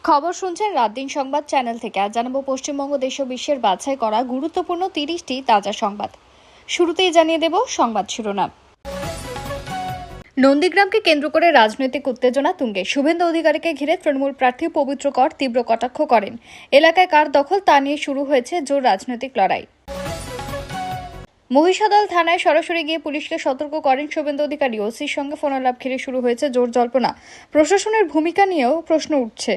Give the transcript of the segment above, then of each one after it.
খবর শুনছেন রাত দিন সংবাদ চ্যানেল থেকে। আজ জানাবো পশ্চিমবঙ্গ দেশ ও বিশ্বের বাছাই করা গুরুত্বপূর্ণ 30টি তাজা সংবাদ। শুরুতেই জানিয়ে দেব সংবাদ শিরোনাম। নন্দীগ্রামকে কেন্দ্র করে রাজনৈতিক উত্তেজনা তুঙ্গে। শুভেন্দু অধিকারীকে ঘিরে তৃণমূল প্রার্থী পবিত্র কর তীব্র কটাক্ষ করেন। এলাকায় কার দখল তা নিয়ে শুরু হয়েছে জোর রাজনৈতিক লড়াই। মহিষাদল থানায় সরাসরি গিয়ে পুলিশকে সতর্ক করেন শুভেন্দু অধিকারী। ওসির সঙ্গে ফোনালাপ ঘিরে শুরু হয়েছে জোর জল্পনা। প্রশাসনের ভূমিকা নিয়েও প্রশ্ন উঠছে।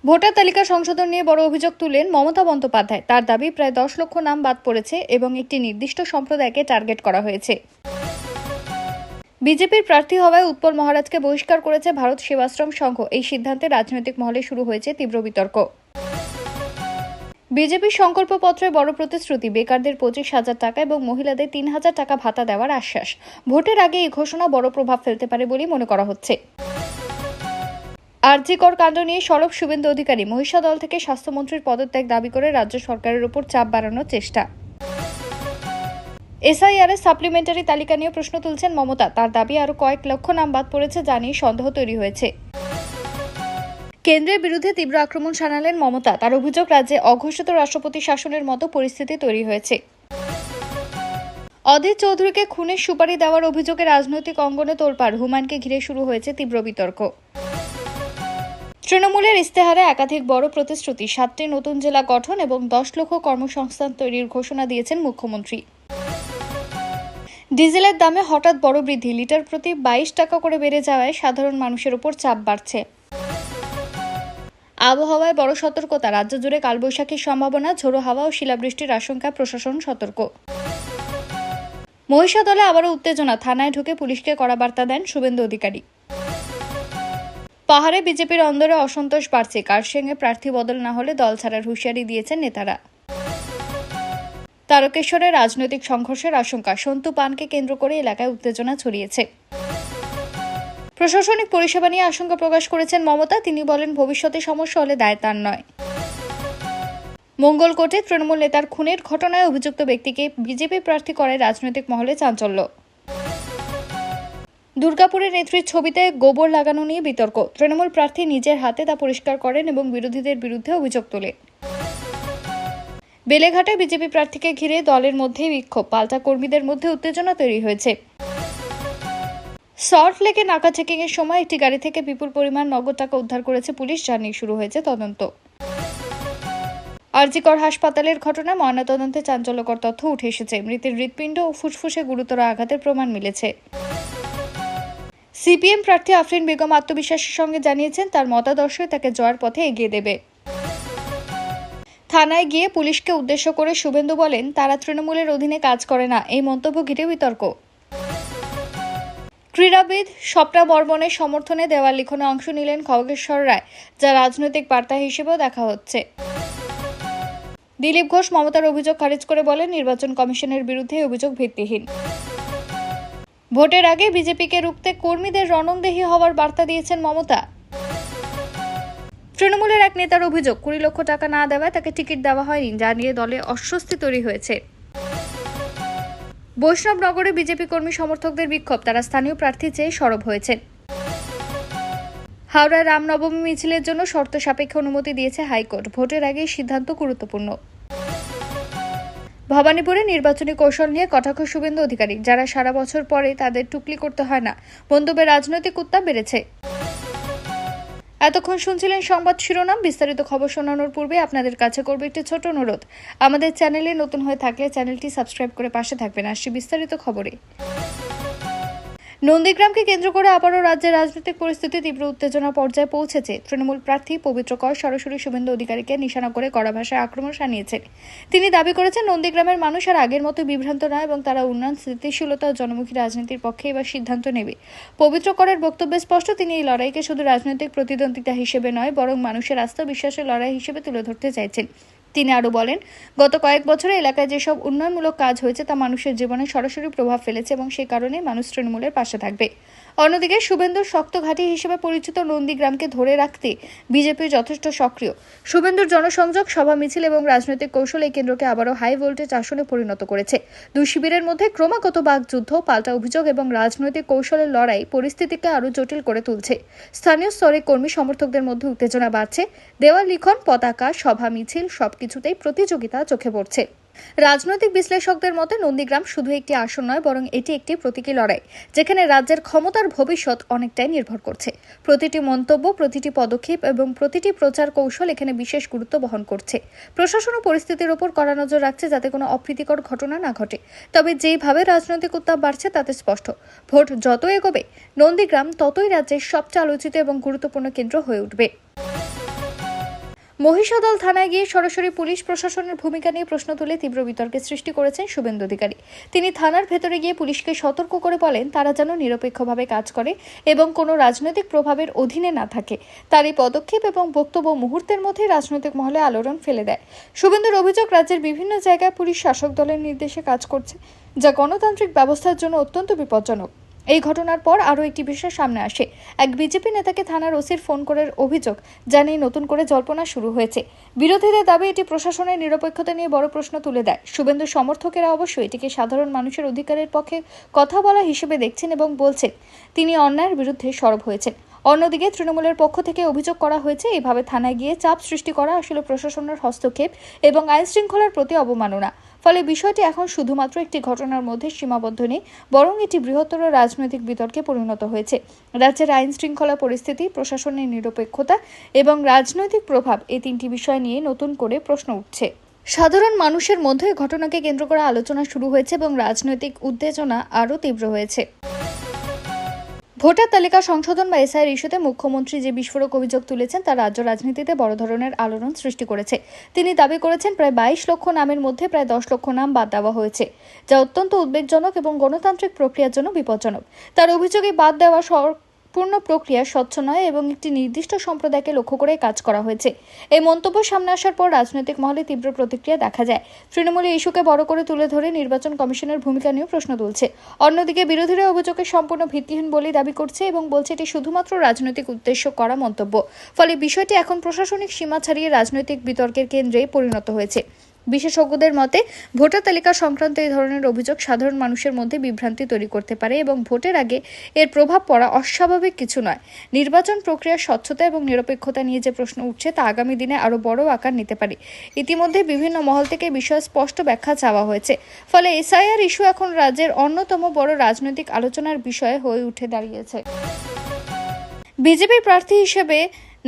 ভোটার তালিকা সংশোধন নিয়ে বড় অভিযোগ তুললেন মমতা বন্দ্যোপাধ্যায়। তার দাবি প্রায় 10 লক্ষ নাম বাদ পড়েছে এবং একটি নির্দিষ্ট সম্প্রদায়কে টার্গেট করা হয়েছে। বিজেপির প্রার্থী হওয়ায় উৎপল মহারাজকে বহিষ্কার করেছে ভারত সেবাশ্রম সংঘ। এই সিদ্ধান্তে রাজনৈতিক মহলে শুরু হয়েছে তীব্র বিতর্ক। বিজেপির সংকল্পপত্রে বড় প্রতিশ্রুতি, বেকারদের 25,000 টাকা এবং মহিলাদের 3,000 টাকা ভাতা দেওয়ার আশ্বাস। ভোটের আগে এই ঘোষণা বড় প্রভাব ফেলতে পারে বলে মনে করা হচ্ছে। আরজিকর কাণ্ড নিয়ে সরব শুভেন্দু অধিকারী। মহিষাদল থেকে স্বাস্থ্যমন্ত্রীর পদত্যাগ দাবি করে রাজ্য সরকারের উপর চাপ বাড়ানোর চেষ্টা। এসআইআর এর সাপ্লিমেন্টারি তালিকা নিয়ে প্রশ্ন তুলছেন মমতা। তার দাবি আরো কয়েক লক্ষ নাম বাদ পড়েছে, জানিয়ে সন্দেহ তৈরি হয়েছে। কেন্দ্রের বিরুদ্ধে তীব্র আক্রমণ শানালেন মমতা। তার অভিযোগ, রাজ্যে অঘোষিত রাষ্ট্রপতি শাসনের মতো পরিস্থিতি তৈরি হয়েছে। অধীর চৌধুরীকে খুনের সুপারি দেওয়ার অভিযোগে রাজনৈতিক অঙ্গনে তোলপাড়। হুমায়ুনকে ঘিরে শুরু হয়েছে তীব্র বিতর্ক। তৃণমূলের ইস্তেহারে একাধিক বড় প্রতিশ্রুতি, 7টি নতুন জেলা গঠন এবং 10 লক্ষ কর্মসংস্থান তৈরির ঘোষণা দিয়েছেন মুখ্যমন্ত্রী। ডিজেলের দামে হঠাৎ বড় বৃদ্ধি, লিটার প্রতি 22 টাকা করে বেড়ে যাওয়ায় সাধারণ মানুষের উপর চাপ বাড়ছে। আবহাওয়ায় বড় সতর্কতা, রাজ্য জুড়ে কালবৈশাখীর সম্ভাবনা, ঝোড়ো হাওয়া ও শিলাবৃষ্টির আশঙ্কা, প্রশাসন সতর্ক। মহিষাদলে আবারও উত্তেজনা, থানায় ঢুকে পুলিশকে কড়া বার্তা দেন শুভেন্দু অধিকারী। পাহাড়ে বিজেপির অন্দরে অসন্তোষ বাড়ছে। কার্শিয়াংয়ে প্রার্থী বদল না হলে দল ছাড়ার হুঁশিয়ারি দিয়েছেন নেতারা। তারকেশ্বরে রাজনৈতিক সংঘর্ষের আশঙ্কা, সন্তু পানকে কেন্দ্র করে এলাকায় উত্তেজনা ছড়িয়েছে। প্রশাসনিক পরিষেবা নিয়ে আশঙ্কা প্রকাশ করেছেন মমতা। তিনি বলেন, ভবিষ্যতে সমস্যা হলে দায় তার নয়। মঙ্গলকোটে তৃণমূল নেতার খুনের ঘটনায় অভিযুক্ত ব্যক্তিকে বিজেপি প্রার্থী করায় রাজনৈতিক মহলে চাঞ্চল্য। দুর্গাপুরের নেত্রীর ছবিতে গোবর লাগানো নিয়ে বিতর্ক। তৃণমূল প্রার্থী নিজের হাতে তা পরিষ্কার করেন এবং বিরোধীদের বিরুদ্ধে অভিযোগ তোলেন। বেলেঘাটে বিজেপি প্রার্থীকে ঘিরে দলের মধ্যেই বিক্ষোভ, পাল্টা কর্মীদের মধ্যে উত্তেজনা তৈরি হয়েছে। সল্ট লেকে নাকা চেকিং এর সময় একটি গাড়ি থেকে বিপুল পরিমাণ নগদ টাকা উদ্ধার করেছে পুলিশ, যা নিয়ে শুরু হয়েছে তদন্ত। আরজিকর হাসপাতালের ঘটনায় ময়নাতদন্তে চাঞ্চল্যকর তথ্য উঠে এসেছে। মৃতের হৃৎপিণ্ড ও ফুসফুসে গুরুতর আঘাতের প্রমাণ মিলেছে। সিপিএম প্রার্থী আফরিন বেগম আত্মবিশ্বাসের সঙ্গে জানিয়েছেন, তার মতাদর্শই তাকে জয়ের পথে এগিয়ে দেবে। থানায় গিয়ে পুলিশকে উদ্দেশ্য করে শুভেন্দু বলেন, তারা তৃণমূলের অধীনে কাজ করে না। এই মন্তব্য ঘিরে বিতর্ক। ক্রীড়াবিদ স্বপ্না বর্মনের সমর্থনে দেওয়াল লিখনে অংশ নিলেন খগেশ্বর রায়, যা রাজনৈতিক বার্তা হিসেবেও দেখা হচ্ছে। দিলীপ ঘোষ মমতার অভিযোগ খারিজ করে বলেন, নির্বাচন কমিশনের বিরুদ্ধে অভিযোগ ভিত্তিহীন। ভোটের আগে বিজেপিকে রুখতে কর্মীদের রণংদেহী হওয়ার বার্তা দিয়েছেন মমতা। তৃণমূলের এক নেতার অভিযোগ, 20 লক্ষ টাকা না দেওয়ায় তাকে টিকিট দেওয়া হয়নি, যা নিয়ে দলে অস্বস্তি তৈরি হয়েছে। বৈষ্ণবনগরে বিজেপি কর্মী সমর্থকদের বিক্ষোভ, তারা স্থানীয় প্রার্থী চেয়ে সরব হয়েছেন। হাওড়ায় রামনবমী মিছিলের জন্য শর্ত সাপেক্ষে অনুমতি দিয়েছে হাইকোর্ট। ভোটের আগে সিদ্ধান্ত গুরুত্বপূর্ণ। ভবানীপুরে নির্বাচনী কৌশল নিয়ে কটাক্ষ শুভেন্দু অধিকারী। যারা সারা বছর পরে, তাদের টুকলি করতে হয় না। মন্তব্যে রাজনৈতিক উত্তাপ বেড়েছে। এতক্ষণ শুনছিলেন সংবাদ শিরোনাম। বিস্তারিত খবর শোনানোর পূর্বে আপনাদের কাছে করব একটি ছোট অনুরোধ। আমাদের চ্যানেলে নতুন হয়ে থাকলে চ্যানেলটি সাবস্ক্রাইব করে পাশে থাকবেন। আসছি বিস্তারিত খবরে। নন্দীগ্রামকে কেন্দ্র করে আবারও রাজ্যের রাজনৈতিক পরিস্থিতি তীব্র উত্তেজনা পর্যায়ে পৌঁছেছে। তৃণমূল প্রার্থী পবিত্র কর সরাসরি শুভেন্দু অধিকারীকে নিশানা করে কড়া ভাষায় আক্রমণ শানিয়েছেন। তিনি দাবি করেছেন, নন্দীগ্রামের মানুষ আর আগের মতো বিভ্রান্ত নয় এবং তারা উন্নয়ন, স্থিতিশীলতা ও জনমুখী রাজনীতির পক্ষে এবার সিদ্ধান্ত নেবে। পবিত্র করের বক্তব্যে স্পষ্ট, তিনি এই লড়াইকে শুধু রাজনৈতিক প্রতিদ্বন্দ্বিতা হিসেবে নয়, বরং মানুষের আস্থা বিশ্বাসের লড়াই হিসেবে তুলে ধরতে চাইছেন। তিনি আরও বলেন, গত কয়েক বছরে এলাকায় যেসব উন্নয়নমূলক কাজ হয়েছে তা মানুষের জীবনে সরাসরি প্রভাব ফেলেছে এবং সে কারণে মানুষ তৃণমূলের পাশে থাকবে। অন্যদিকে শুভেন্দুর শক্ত ঘাঁটি হিসেবে পরিচিত নন্দীগ্রামকে ধরে রাখতে বিজেপি যথেষ্ট সক্রিয়। শুভেন্দুর জনসংযোগ, সভা, মিছিল এবং রাজনৈতিক কৌশল এই কেন্দ্রকে আবারও হাই ভোল্টেজ আসনে পরিণত করেছে। দুই শিবিরের মধ্যে ক্রমাগত বাকযুদ্ধ, পাল্টা অভিযোগ এবং রাজনৈতিক কৌশলের লড়াই পরিস্থিতিকে আরও জটিল করে তুলছে। স্থানীয় স্তরে কর্মী সমর্থকদের মধ্যে উত্তেজনা বাড়ছে। দেওয়াল লিখন, পতাকা, সভা, মিছিল সবকিছুতেই প্রতিযোগিতা চোখে পড়ছে। রাজনৈতিক বিশ্লেষকদের মতে নন্দীগ্রাম শুধু একটি আসন নয়, বরং এটি একটি প্রতীকী লড়াই, যেখানে রাজ্যের ক্ষমতার ভবিষ্যৎ অনেকটাই নির্ভর করছে। প্রতিটি মন্তব্য, প্রতিটি পদক্ষেপ এবং প্রতিটি প্রচার কৌশল এখানে বিশেষ গুরুত্ব বহন করছে। প্রশাসন পরিস্থিতির ওপর কড়া নজর রাখছে যাতে কোনো অপ্রীতিকর ঘটনা না ঘটে। তবে যেইভাবে রাজনৈতিক উত্তাপ বাড়ছে তাতে স্পষ্ট, ভোট যত এগোবে নন্দীগ্রাম ততই রাজ্যের সবচেয়ে আলোচিত এবং গুরুত্বপূর্ণ কেন্দ্র হয়ে উঠবে। মহিষাদল থানায় গিয়ে সরাসরি পুলিশ প্রশাসনের ভূমিকা নিয়ে প্রশ্ন তুলে তীব্র বিতর্কের সৃষ্টি করেছেন শুভেন্দু অধিকারী। তিনি থানার ভেতরে গিয়ে পুলিশকে সতর্ক করে বলেন তারা যেন নিরপেক্ষভাবে কাজ করে এবং কোনো রাজনৈতিক প্রভাবের অধীনে না থাকে। তার এই পদক্ষেপ এবং বক্তব্য মুহূর্তের মধ্যে রাজনৈতিক মহলে আলোড়ন ফেলে দেয়। শুভেন্দুর অভিযোগ, রাজ্যের বিভিন্ন জায়গায় পুলিশ শাসক দলের নির্দেশে কাজ করছে, যা গণতান্ত্রিক ব্যবস্থার জন্য অত্যন্ত বিপজ্জনক। এই ঘটনার পর আরও একটি বিষয় সামনে আসে। এক বিজেপি নেতাকে থানার ওসির ফোন করে অভিযোগ জানিয়ে নতুন করে জল্পনা শুরু হয়েছে। বিরোধীদের দাবি এটি প্রশাসনের নিরপেক্ষতা নিয়ে বড় প্রশ্ন তুলে দেয়। শুভেন্দুর সমর্থকেরা অবশ্য এটিকে সাধারণ মানুষের অধিকারের পক্ষে কথা বলা হিসেবে দেখছেন এবং বলছেন তিনি অন্যায়ের বিরুদ্ধে সরব হয়েছেন। অন্যদিকে তৃণমূলের পক্ষ থেকে অভিযোগ করা হয়েছে এভাবে থানায় গিয়ে চাপ সৃষ্টি করা আসলে প্রশাসনের হস্তক্ষেপ এবং আইন শৃঙ্খলার প্রতি অবমাননা। ফলে বিষয়টি এখন শুধুমাত্র একটি ঘটনার মধ্যে সীমাবদ্ধ নেই, বরং এটি বৃহত্তর রাজনৈতিক বিতর্কে পরিণত হয়েছে। রাজ্যের আইন শৃঙ্খলা পরিস্থিতি, প্রশাসনের নিরপেক্ষতা এবং রাজনৈতিক প্রভাব এই তিনটি বিষয় নিয়ে নতুন করে প্রশ্ন উঠছে। সাধারণ মানুষের মধ্যে ঘটনাকে কেন্দ্র করে আলোচনা শুরু হয়েছে এবং রাজনৈতিক উত্তেজনা আরও তীব্র হয়েছে। ভোটার তালিকা সংশোধন বা এসআইআর ইস্যুতে মুখ্যমন্ত্রী যে বিস্ফোরক অভিযোগ তুলেছেন তা রাজ্য রাজনীতিতে বড় ধরনের আলোড়ন সৃষ্টি করেছে। তিনি দাবি করেছেন প্রায় 22 লক্ষ নামের মধ্যে প্রায় 10 লক্ষ নাম বাদ দেওয়া হয়েছে, যা অত্যন্ত উদ্বেগজনক এবং গণতান্ত্রিক প্রক্রিয়ার জন্য বিপজ্জনক। তার অভিযোগে বাদ দেওয়া পূর্ণ প্রক্রিয়া স্বচ্ছ নয় এবং একটি নির্দিষ্ট সম্প্রদায়কে লক্ষ্য করে কাজ করা হয়েছে। এই মন্তব্য সামনে আসার পর রাজনৈতিক মহলে তীব্র প্রতিক্রিয়া দেখা যায়। তৃণমূল এই ইস্যুকে বড় করে তুলে ধরে নির্বাচন কমিশনের ভূমিকা নিয়েও প্রশ্ন তুলছে। অন্যদিকে বিরোধীরা অভিযোগকে সম্পূর্ণ ভিত্তিহীন বলেই দাবি করছে এবং বলছে এটি শুধুমাত্র রাজনৈতিক উদ্দেশ্য করা মন্তব্য। ফলে বিষয়টি এখন প্রশাসনিক সীমা ছাড়িয়ে রাজনৈতিক বিতর্কের কেন্দ্রে পরিণত হয়েছে। বিশেষজ্ঞদের মতে ভোটার তালিকা সংক্রান্ত এই ধরনের অভিযোগ সাধারণ মানুষের মধ্যে বিভ্রান্তি তৈরি করতে পারে এবং ভোটের আগে এর প্রভাব পড়া অস্বাভাবিক কিছু নয়। নির্বাচন প্রক্রিয়ার স্বচ্ছতা এবং নিরপেক্ষতা নিয়ে যে প্রশ্ন উঠছে তা আগামী দিনে আরও বড় আকার নিতে পারে। ইতিমধ্যে বিভিন্ন মহল থেকে বিষয়ে স্পষ্ট ব্যাখ্যা চাওয়া হয়েছে। ফলে এসআইআর ইস্যু এখন রাজ্যের অন্যতম বড় রাজনৈতিক আলোচনার বিষয় হয়ে উঠে দাঁড়িয়েছে। বিজেপির প্রার্থী হিসেবে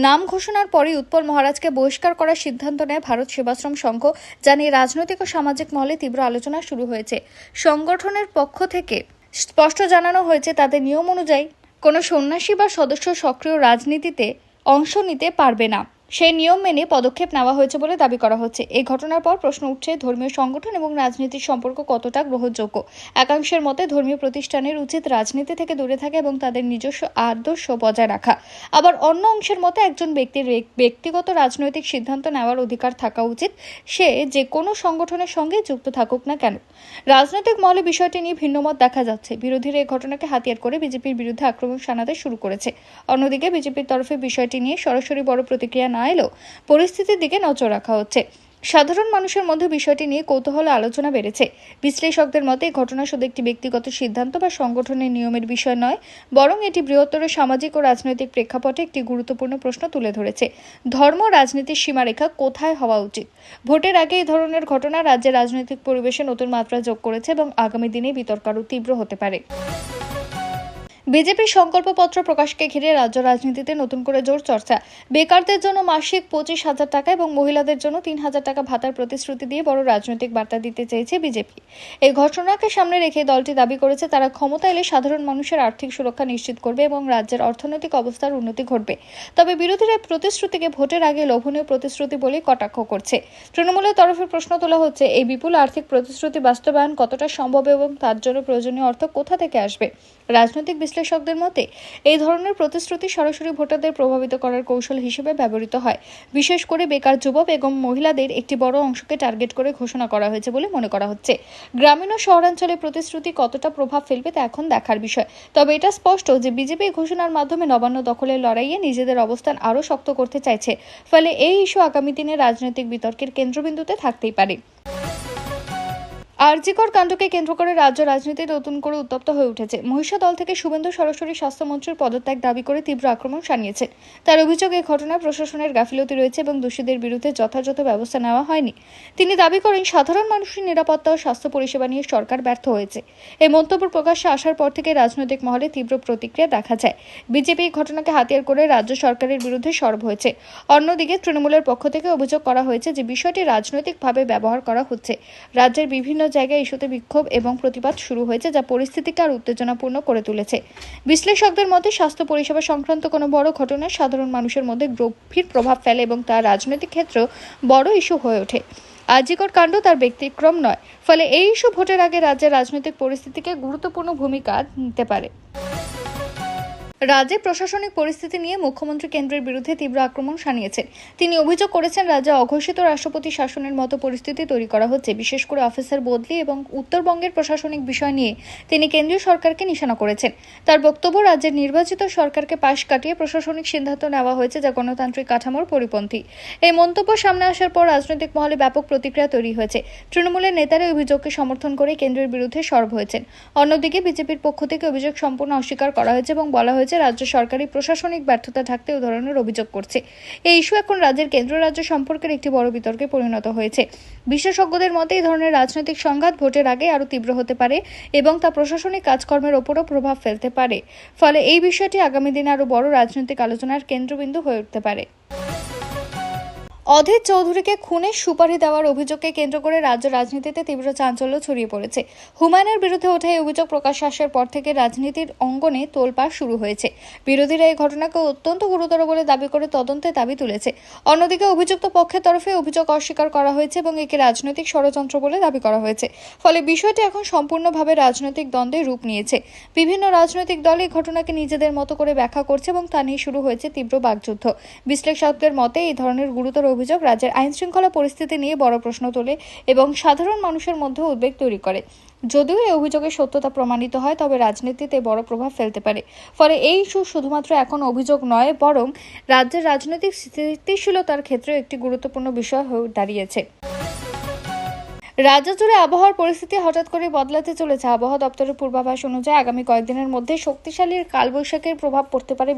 নাম ঘোষণার পরই উৎপল মহারাজকে বহিষ্কার করার সিদ্ধান্ত নেয় ভারত সেবাশ্রম সংঘ, যা নিয়ে রাজনৈতিক ও সামাজিক মহলে তীব্র আলোচনা শুরু হয়েছে। সংগঠনের পক্ষ থেকে স্পষ্ট জানানো হয়েছে তাদের নিয়ম অনুযায়ী কোনো সন্ন্যাসী বা সদস্য সক্রিয় রাজনীতিতে অংশ নিতে পারবে না। সেই নিয়ম মেনে পদক্ষেপ নেওয়া হয়েছে বলে দাবি করা হচ্ছে। এই ঘটনার পর প্রশ্ন উঠছে ধর্মীয় সংগঠন এবং রাজনীতির সম্পর্ক কতটা গ্রহণযোগ্য। একাংশের মতে ধর্মীয় প্রতিষ্ঠানের উচিত রাজনীতি থেকে দূরে থাকা এবং তাদের নিজস্ব আদর্শ বজায় রাখা। আবার অন্য অংশের মতে একজন ব্যক্তির ব্যক্তিগত রাজনৈতিক সিদ্ধান্ত নেওয়ার অধিকার থাকা উচিত, সে যে কোনো সংগঠনের সঙ্গে যুক্ত থাকুক না কেন। রাজনৈতিক মহলে বিষয়টি নিয়ে ভিন্নমত দেখা যাচ্ছে। বিরোধীরা এই ঘটনাকে হাতিয়ার করে বিজেপির বিরুদ্ধে আক্রমণ শানাতে শুরু করেছে। অন্যদিকে বিজেপির তরফে বিষয়টি নিয়ে সরাসরি বড় প্রতিক্রিয়া না এলেও পরিস্থিতির দিকে নজর রাখা হচ্ছে। সাধারণ মানুষের মধ্যে বিষয়টি নিয়ে কৌতূহল আলোচনা বেড়েছে। বিশ্লেষকদের মতে এই ঘটনা শুধু একটি ব্যক্তিগত সিদ্ধান্ত বা সংগঠনের নিয়মের বিষয় নয়, বরং এটি বৃহত্তর সামাজিক ও রাজনৈতিক প্রেক্ষাপটে একটি গুরুত্বপূর্ণ প্রশ্ন তুলে ধরেছে। ধর্ম রাজনীতির সীমারেখা কোথায় হওয়া উচিত? ভোটের আগে এই ধরনের ঘটনা রাজ্যের রাজনৈতিক পরিবেশে নতুন মাত্রা যোগ করেছে এবং আগামী দিনে বিতর্ক আরও তীব্র হতে পারে। বিজেপির সংকল্পপত্র প্রকাশকে ঘিরে রাজ্য রাজনীতিতে নতুন করে জোর চর্চা। বেকারদের জন্য মাসিক 25,000 টাকা এবং মহিলাদের জন্য 3,000 টাকা ভাতার প্রতিশ্রুতি দিয়ে বড় রাজনৈতিক বার্তা দিতে চেয়েছে বিজেপি। এই ঘটনাকে সামনে রেখে দলটি দাবি করেছে তারা ক্ষমতা এলে সাধারণ মানুষের আর্থিক সুরক্ষা নিশ্চিত করবে এবং রাজ্যের অর্থনৈতিক অবস্থার উন্নতি ঘটবে। তবে বিরোধীরা প্রতিশ্রুতিকে ভোটের আগে লোভনীয় প্রতিশ্রুতি বলে কটাক্ষ করছে। তৃণমূলের তরফে প্রশ্ন তোলা হচ্ছে এই বিপুল আর্থিক প্রতিশ্রুতি বাস্তবায়ন কতটা সম্ভব এবং তার জন্য প্রয়োজনীয় অর্থ কোথা থেকে আসবে। রাজনৈতিক বিশ্লেষক বিশ্লেষকদের মতে এই ধরনের প্রতিশ্রুতি সরাসরি ভোটারদের প্রভাবিত করার কৌশল হিসেবে ব্যবহৃত হয়। বিশেষ করে বেকার যুবক এবং মহিলাদের একটি বড় অংশকে টার্গেট করে ঘোষণা করা হয়েছে বলে মনে করা হচ্ছে। গ্রামীণ ও শহরাঞ্চলে প্রতিশ্রুতি কতটা প্রভাব ফেলবে তা এখন দেখার বিষয়। তবে এটা স্পষ্ট যে বিজেপি ঘোষণার মাধ্যমে নবান্ন দখলের লড়াইয়ে নিজেদের অবস্থান আরও শক্ত করতে চাইছে। ফলে এই ইস্যু আগামী দিনে রাজনৈতিক বিতর্কের কেন্দ্রবিন্দুতে থাকতেই পারে। আরজিকর কাণ্ডকে কেন্দ্র করে রাজ্য রাজনীতি নতুন করে উত্তপ্ত হয়ে উঠেছে। মহিষা দল থেকে শুভেন্দু সরাসরি স্বাস্থ্যমন্ত্রীর পদত্যাগ দাবি করে তীব্র আক্রমণ শানিয়েছেন। তার অভিযোগ, এই ঘটনায় প্রশাসনের গাফিলতি রয়েছে এবং দোষীদের বিরুদ্ধে যথাযথ ব্যবস্থা নেওয়া হয়নি। তিনি দাবি করেন, সাধারণ মানুষের নিরাপত্তা ও স্বাস্থ্য পরিষেবা নিয়ে সরকার ব্যর্থ হয়েছে। এই মন্তব্য প্রকাশ্যে আসার পর থেকে রাজনৈতিক মহলে তীব্র প্রতিক্রিয়া দেখা যায়। বিজেপি এই ঘটনাকে হাতিয়ার করে রাজ্য সরকারের বিরুদ্ধে সরব হয়েছে। অন্যদিকে তৃণমূলের পক্ষ থেকে অভিযোগ করা হয়েছে যে বিষয়টি রাজনৈতিকভাবে ব্যবহার করা হচ্ছে। রাজ্যের বিভিন্ন জায়গায় ইস্যুতে বিক্ষোভ এবং প্রতিবাদ শুরু হয়েছে, যা পরিস্থিতিকে আরও উত্তেজনাপূর্ণ করে তুলেছে। বিশ্লেষকদের মতে, স্বাস্থ্য পরিষেবা সংক্রান্ত কোনো বড় ঘটনা সাধারণ মানুষের মধ্যে গভীর প্রভাব ফেলে এবং তা রাজনৈতিক ক্ষেত্রেও বড় ইস্যু হয়ে ওঠে। আরজিকর কাণ্ড তার ব্যতিক্রম নয়। ফলে এই ইস্যু ভোটের আগে রাজ্যের রাজনৈতিক পরিস্থিতিকে গুরুত্বপূর্ণ ভূমিকা নিতে পারে। রাজ্যে প্রশাসনিক পরিস্থিতি নিয়ে মুখ্যমন্ত্রী কেন্দ্রের বিরুদ্ধে তীব্র আক্রমণ শানিয়েছেন। তিনি অভিযোগ করেছেন, রাজ্যে অঘোষিত রাষ্ট্রপতি শাসনের মতো পরিস্থিতি তৈরি করা হচ্ছে। বিশেষ করে অফিসার বদলি এবং উত্তরবঙ্গের প্রশাসনিক বিষয় নিয়ে তিনি কেন্দ্রীয় সরকারকে নিশানা করেছেন। তার বক্তব্য, রাজ্যের নির্বাচিত সরকারকে পাশ কাটিয়ে প্রশাসনিক সিদ্ধান্ত নেওয়া হয়েছে, যা গণতান্ত্রিক কাঠামোর পরিপন্থী। এই মন্তব্য সামনে আসার পর রাজনৈতিক মহলে ব্যাপক প্রতিক্রিয়া তৈরি হয়েছে। তৃণমূলের নেতারা অভিযোগকে সমর্থন করে কেন্দ্রের বিরুদ্ধে সরব হয়েছেন। অন্যদিকে বিজেপির পক্ষ থেকে অভিযোগ সম্পূর্ণ অস্বীকার করা হয়েছে এবং বলা হয়েছে, রাজ্য সরকারি প্রশাসনিক ব্যর্থতা ঢাকতে এই ধরনের অভিযোগ করছে। এই ইস্যু এখন রাজ্যের কেন্দ্র রাজ্য সম্পর্কের একটি বড় বিতর্কে পরিণত হয়েছে। বিশেষজ্ঞদের মতে, এই ধরনের রাজনৈতিক সংঘাত ভোটের আগে আরও তীব্র হতে পারে এবং তা প্রশাসনিক কাজকর্মের ওপরও প্রভাব ফেলতে পারে। ফলে এই বিষয়টি আগামী দিনে আরও বড় রাজনৈতিক আলোচনার কেন্দ্রবিন্দু হয়ে উঠতে পারে। অধীর চৌধুরীকে খুনের সুপারি দেওয়ার অভিযোগকে কেন্দ্র করে রাজ্য রাজনীতিতে তীব্র চাঞ্চল্য ছড়িয়ে পড়েছে। হুমায়ুনের বিরুদ্ধে ওঠা এই অভিযোগ প্রকাশ্যে আসার পর থেকে রাজনীতির অঙ্গনে তোলপাড় শুরু হয়েছে। বিরোধীরা এই ঘটনাকে অত্যন্ত গুরুতর বলে দাবি করে তদন্তের দাবি তুলেছে। অন্যদিকে অভিযুক্ত পক্ষের তরফে অভিযোগ অস্বীকার করা হয়েছে এবং একে রাজনৈতিক ষড়যন্ত্র বলে দাবি করা হয়েছে। ফলে বিষয়টি এখন সম্পূর্ণভাবে রাজনৈতিক দ্বন্দ্বে রূপ নিয়েছে। বিভিন্ন রাজনৈতিক দল এই ঘটনাকে নিজেদের মতো করে ব্যাখ্যা করছে এবং তা নিয়ে শুরু হয়েছে তীব্র বাকযুদ্ধ। বিশ্লেষকদের মতে, এই ধরনের গুরুতর অভিযোগ রাজ্যের আইন শৃঙ্খলা পরিস্থিতি নিয়ে বড় প্রশ্ন তোলে এবং সাধারণ মানুষের মধ্যে উদ্বেগ তৈরি করে। যদিও এই অভিযোগের সত্যতা প্রমাণিত হয়, তবে রাজনীতিতে বড় প্রভাব ফেলতে পারে। ফলে এই ইস্যু শুধুমাত্র এখন অভিযোগ নয়, বরং রাজ্যের রাজনৈতিক স্থিতিশীলতার ক্ষেত্রে একটি গুরুত্বপূর্ণ বিষয় হয়ে দাঁড়িয়েছে। রাজ্য জুড়ে আবহাওয়ার পরিস্থিতি হঠাৎ করে বদলাতে চলেছে। আবহাওয়া দপ্তরের পূর্বাভাস অনুযায়ী আগামী কয়েকদিনের মধ্যে শক্তিশালী কালবৈশাখীর প্রভাব পড়তে পারে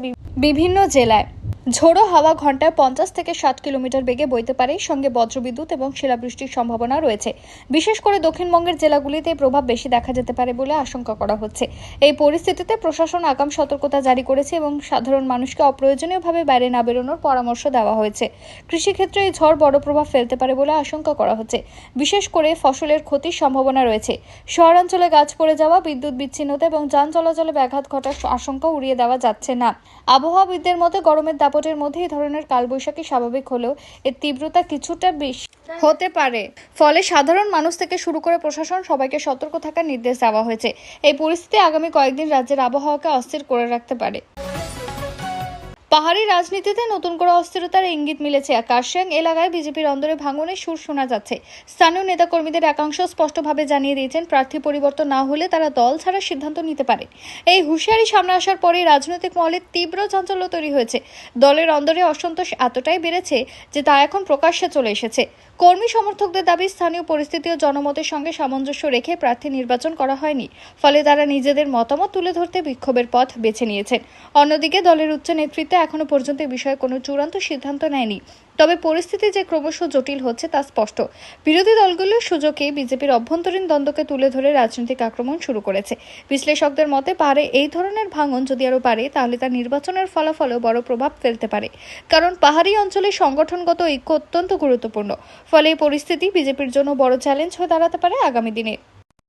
বিভিন্ন জেলায়। ঝোড়ো হাওয়া ঘন্টায় 50 থেকে 60 কিলোমিটার বেগে বইতে পারে, সঙ্গে বজ্রবিদ্যুৎ এবং শিলাবৃষ্টির সম্ভাবনা রয়েছে। বিশেষ করে দক্ষিণবঙ্গের জেলাগুলিতে এই প্রভাব বেশি দেখা যেতে পারে বলে আশঙ্কা করা হচ্ছে। এই পরিস্থিতিতে প্রশাসন আগাম সতর্কতা জারি করেছে এবং সাধারণ মানুষকে অপ্রয়োজনীয়ভাবে বাইরে না বেরোনোর পরামর্শ দেওয়া হয়েছে। কৃষিক্ষেত্রে এই ঝড় বড় প্রভাব ফেলতে পারে বলে আশঙ্কা করা হচ্ছে। বিশেষ করে ফসলের ক্ষতির সম্ভাবনা রয়েছে। শহরাঞ্চলে গাছ পড়ে যাওয়া, বিদ্যুৎ বিচ্ছিন্নতা এবং যান চলাচলে ব্যাঘাত ঘটার আশঙ্কা উড়িয়ে দেওয়া যাচ্ছে না। আবহাওয়াবিদদের মতে, গরমের দাপটের মধ্যে এই ধরনের কালবৈশাখী স্বাভাবিক হলেও এর তীব্রতা কিছুটা বেশি হতে পারে। ফলে সাধারণ মানুষ থেকে শুরু করে প্রশাসন সবাইকে সতর্ক থাকার নির্দেশ দেওয়া হয়েছে। এই পরিস্থিতি আগামী কয়েকদিন রাজ্যের আবহাওয়াকে অস্থির করে রাখতে পারে। পাহাড়ি রাজনীতিতে নতুন করে অস্থিরতার ইঙ্গিত মিলেছে। কার্শিয়াং এলাকায় বিজেপির অন্দরে ভাঙনের সুর শোনা যাচ্ছে। স্থানীয় নেতাকর্মীদের একাংশ স্পষ্টভাবে জানিয়ে দিয়েছেন, প্রার্থী পরিবর্তন না হলে তারা দল ছাড়ার সিদ্ধান্ত নিতে পারে। এই হুঁশিয়ারি সামনে আসার পরে রাজনৈতিক মহলে তীব্র চাঞ্চল্য তৈরি হয়েছে। দলের অন্দরে অসন্তোষ এতটাই বেড়েছে যে তা এখন প্রকাশ্যে চলে এসেছে। কর্মী সমর্থকদের দাবি, স্থানীয় পরিস্থিতি ও জনমতের সঙ্গে সামঞ্জস্য রেখে প্রার্থী নির্বাচন করা হয়নি। ফলে তারা নিজেদের মতামত তুলে ধরতে বিক্ষোভের পথ বেছে নিয়েছেন। অন্যদিকে দলের উচ্চ নেতৃত্ব এখনো পর্যন্ত এই বিষয়ে কোনো চূড়ান্ত সিদ্ধান্ত নেয়নি। তবে পরিস্থিতি যে ক্রমশ জটিল হচ্ছে তা স্পষ্ট। বিরোধী দলগুলোর সুযোগে বিজেপির অভ্যন্তরীণ দ্বন্দ্বকে তুলে ধরে রাজনৈতিক আক্রমণ শুরু করেছে। বিশ্লেষকদের মতে, পাহাড়ে এই ধরনের ভাঙন যদি আরও বাড়ে, তাহলে তা নির্বাচনের ফলাফলেও বড় প্রভাব ফেলতে পারে। কারণ পাহাড়ি অঞ্চলে সংগঠনগত ঐক্য অত্যন্ত গুরুত্বপূর্ণ। ফলে এই পরিস্থিতি বিজেপির জন্য বড় চ্যালেঞ্জ হয়ে দাঁড়াতে পারে আগামী দিনে।